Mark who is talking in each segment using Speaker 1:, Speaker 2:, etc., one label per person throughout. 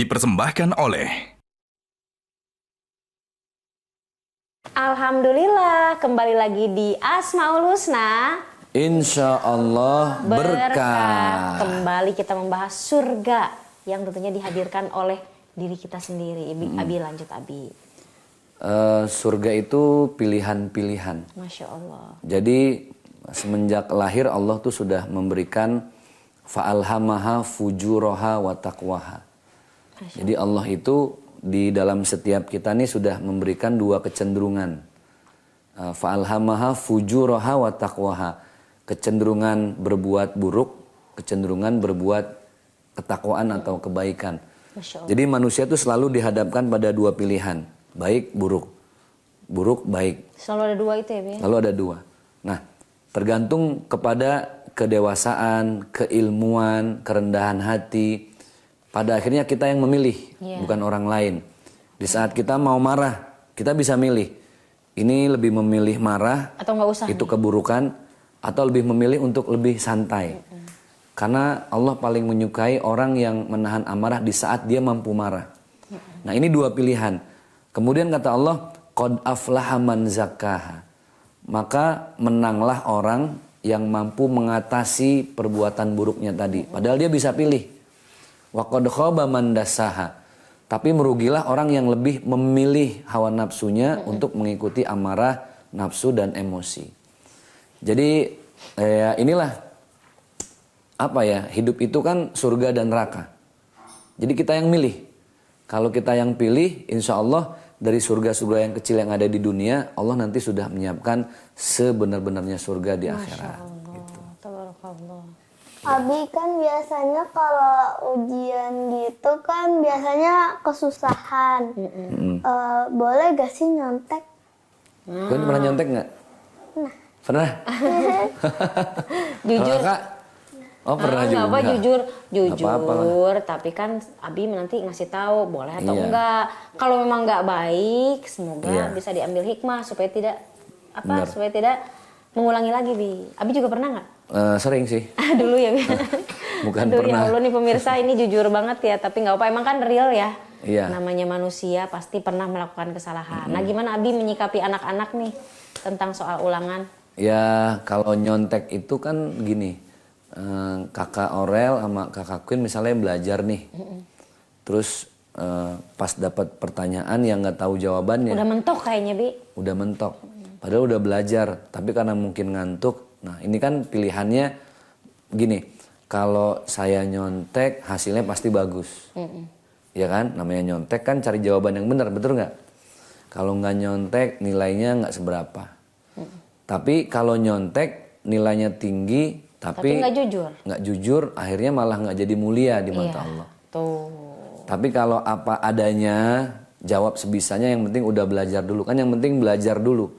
Speaker 1: dipersembahkan oleh
Speaker 2: Alhamdulillah, kembali lagi di Asmaul Husna.
Speaker 3: Insya Allah berkah.
Speaker 2: Kembali kita membahas surga yang tentunya dihadirkan oleh diri kita sendiri. Abi lanjut Abi.
Speaker 3: Surga itu pilihan-pilihan.
Speaker 2: Masya Allah.
Speaker 3: Jadi semenjak lahir Allah tuh sudah memberikan fa'alhamaha fujuraha wa taqwaha. Jadi Allah itu di dalam setiap kita nih sudah memberikan dua kecenderungan. Fa'alhamaha fujuraha wa taqwaha. Kecenderungan berbuat buruk, kecenderungan berbuat ketakwaan atau kebaikan. Jadi manusia itu selalu dihadapkan pada dua pilihan, baik buruk, buruk baik.
Speaker 2: Selalu ada dua itu ya, Bi?
Speaker 3: Selalu ada dua. Nah, tergantung kepada kedewasaan, keilmuan, kerendahan hati. Pada akhirnya kita yang memilih, bukan orang lain. Di saat kita mau marah, kita bisa milih. Ini lebih memilih marah,
Speaker 2: atau nggak usah
Speaker 3: itu
Speaker 2: nih?
Speaker 3: Keburukan, atau lebih memilih untuk lebih santai. Karena Allah paling menyukai orang yang menahan amarah di saat dia mampu marah. Nah, ini dua pilihan. Kemudian kata Allah, qad aflaha man zakkaha. Maka menanglah orang yang mampu mengatasi perbuatan buruknya tadi. Padahal dia bisa pilih. Wa qad khaba man dassaha. Tapi merugilah orang yang lebih memilih hawa nafsunya untuk mengikuti amarah, nafsu dan emosi. Jadi inilah apa ya, hidup itu kan surga dan neraka. Jadi kita yang milih. Kalau kita yang pilih, insya Allah dari surga-surga yang kecil yang ada di dunia, Allah nanti sudah menyiapkan sebenar-benarnya surga di akhirat. Gitu.
Speaker 4: Abi kan biasanya kalau ujian gitu kan biasanya kesusahan. Boleh gak sih nyontek?
Speaker 3: Kalian pernah nyontek nggak? Pernah?
Speaker 2: Jujur.
Speaker 3: Kak? Oh pernah juga.
Speaker 2: Apa jujur,
Speaker 3: Apa-apa.
Speaker 2: tapi kan Abi nanti ngasih tahu boleh atau enggak. Kalau memang enggak baik, semoga bisa diambil hikmah supaya tidak supaya tidak mengulangi lagi, Bi. Abi juga pernah nggak?
Speaker 3: Sering sih.
Speaker 2: Dulu ya, Bi.
Speaker 3: Bukan
Speaker 2: Aduh,
Speaker 3: pernah.
Speaker 2: Ya Allah nih pemirsa, ini jujur banget ya, tapi nggak apa, emang kan real ya.
Speaker 3: Iya.
Speaker 2: Namanya manusia pasti pernah melakukan kesalahan. Nah, gimana Abi menyikapi anak-anak nih tentang soal ulangan?
Speaker 3: Ya kalau nyontek itu kan gini. Kakak Aurel sama kakak Queen misalnya belajar nih. Terus pas dapat pertanyaan yang nggak tahu jawabannya.
Speaker 2: Udah mentok kayaknya, Bi.
Speaker 3: Udah mentok. Padahal udah belajar, tapi karena mungkin ngantuk. Nah, ini kan pilihannya gini. Kalau saya nyontek hasilnya pasti bagus. Ya kan? Namanya nyontek kan cari jawaban yang benar, betul nggak? Kalau nggak nyontek nilainya nggak seberapa. Tapi kalau nyontek nilainya tinggi tapi nggak jujur, akhirnya malah nggak jadi mulia di mata Allah.
Speaker 2: Tuh.
Speaker 3: Tapi kalau apa adanya, jawab sebisanya, yang penting udah belajar dulu. Kan yang penting belajar dulu.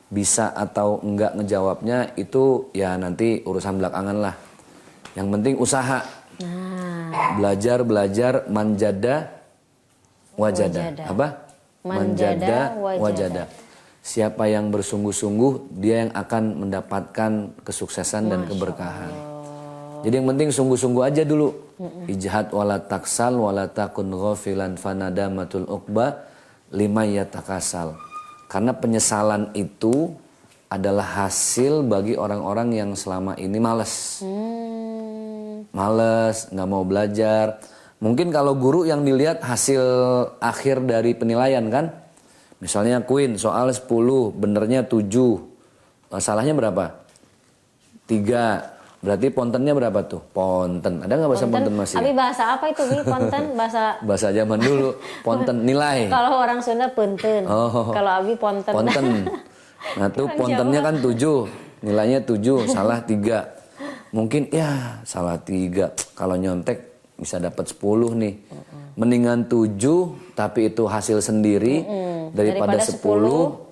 Speaker 3: Bisa atau enggak ngejawabnya itu ya nanti urusan belakangan lah. Yang penting usaha. Belajar, manjada wajada. Apa? Manjada wajada. Siapa yang bersungguh-sungguh, dia yang akan mendapatkan kesuksesan dan keberkahan. Jadi yang penting sungguh-sungguh aja dulu. Ijhad wala taksal wala takun ghafilan fanadamatul uqba lima yatakasal. Karena penyesalan itu adalah hasil bagi orang-orang yang selama ini malas. Malas, nggak mau belajar. Mungkin kalau guru yang dilihat hasil akhir dari penilaian kan. Misalnya Queen soal 10, benernya 7. Salahnya berapa? 3. Berarti pontennya berapa tuh? Ponten. Ada nggak bahasa ponten masih?
Speaker 2: Abi bahasa apa itu, Bi? Ponten bahasa
Speaker 3: zaman dulu. Ponten nilai.
Speaker 2: Kalau orang Sunda punten. Kalau Abi ponten.
Speaker 3: Ponten. Nah, tuh pontennya kan 7. Nilainya 7, salah 3. Mungkin ya salah 3. Kalau nyontek bisa dapat 10 nih. Mendingan 7 tapi itu hasil sendiri daripada 10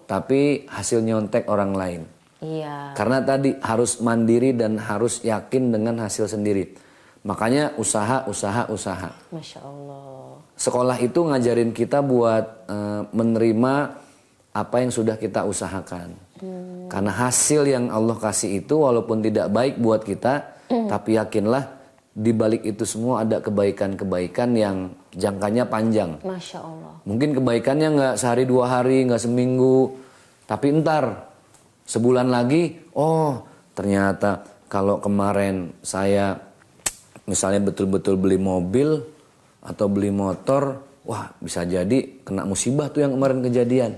Speaker 3: tapi hasil nyontek orang lain.
Speaker 2: Iya.
Speaker 3: Karena tadi harus mandiri dan harus yakin dengan hasil sendiri. Makanya usaha.
Speaker 2: Masya Allah.
Speaker 3: Sekolah itu ngajarin kita buat menerima apa yang sudah kita usahakan. Karena hasil yang Allah kasih itu walaupun tidak baik buat kita, tapi yakinlah di balik itu semua ada kebaikan-kebaikan yang jangkanya panjang.
Speaker 2: Masya Allah.
Speaker 3: Mungkin kebaikannya nggak sehari 2 hari, nggak seminggu, tapi entar sebulan lagi, oh ternyata kalau kemarin saya misalnya betul-betul beli mobil atau beli motor, wah bisa jadi kena musibah tuh yang kemarin kejadian.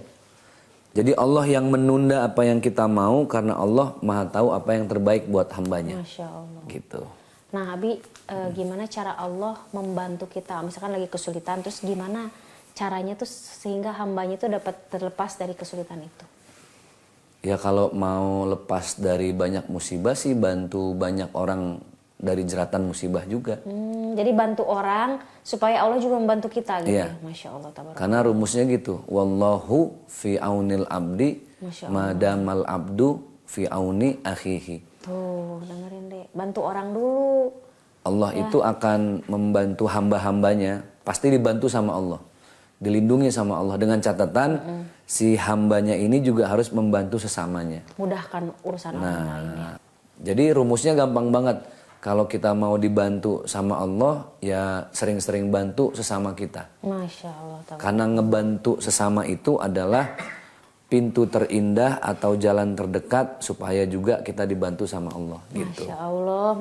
Speaker 3: Jadi Allah yang menunda apa yang kita mau karena Allah Maha tahu apa yang terbaik buat hambanya.
Speaker 2: Masya Allah.
Speaker 3: Gitu.
Speaker 2: Nah Abi, gimana cara Allah membantu kita? Misalkan lagi kesulitan, terus gimana caranya tuh sehingga hambanya tuh dapat terlepas dari kesulitan itu?
Speaker 3: Ya kalau mau lepas dari banyak musibah sih bantu banyak orang dari jeratan musibah juga.
Speaker 2: Jadi bantu orang supaya Allah juga membantu kita gitu.
Speaker 3: Iya.
Speaker 2: Ya. Masya Allah. Tabarak.
Speaker 3: Karena rumusnya gitu. Wallahu fi aunil abdi madamal abdu fi auni akhihi.
Speaker 2: Tuh dengerin deh. Bantu orang dulu.
Speaker 3: Allah itu akan membantu hamba-hambanya. Pasti dibantu sama Allah. Dilindungi sama Allah. Dengan catatan si hambanya ini juga harus membantu sesamanya.
Speaker 2: Mudahkan urusan orang lain ya.
Speaker 3: Jadi rumusnya gampang banget. Kalau kita mau dibantu sama Allah, ya sering-sering bantu sesama kita.
Speaker 2: Masya Allah. Tabarak.
Speaker 3: Karena ngebantu sesama itu adalah pintu terindah atau jalan terdekat supaya juga kita dibantu sama Allah. Gitu.
Speaker 2: Masya Allah,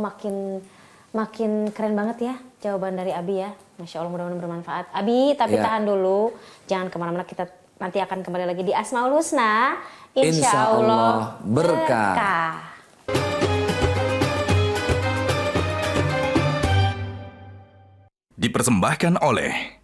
Speaker 2: makin keren banget ya jawaban dari Abi ya. Masya Allah, mudah-mudahan bermanfaat. Abi, tapi tahan dulu. Jangan kemana-mana, kita nanti akan kembali lagi di Asmaul Husna. Insya Allah berkah.
Speaker 1: Dipersembahkan oleh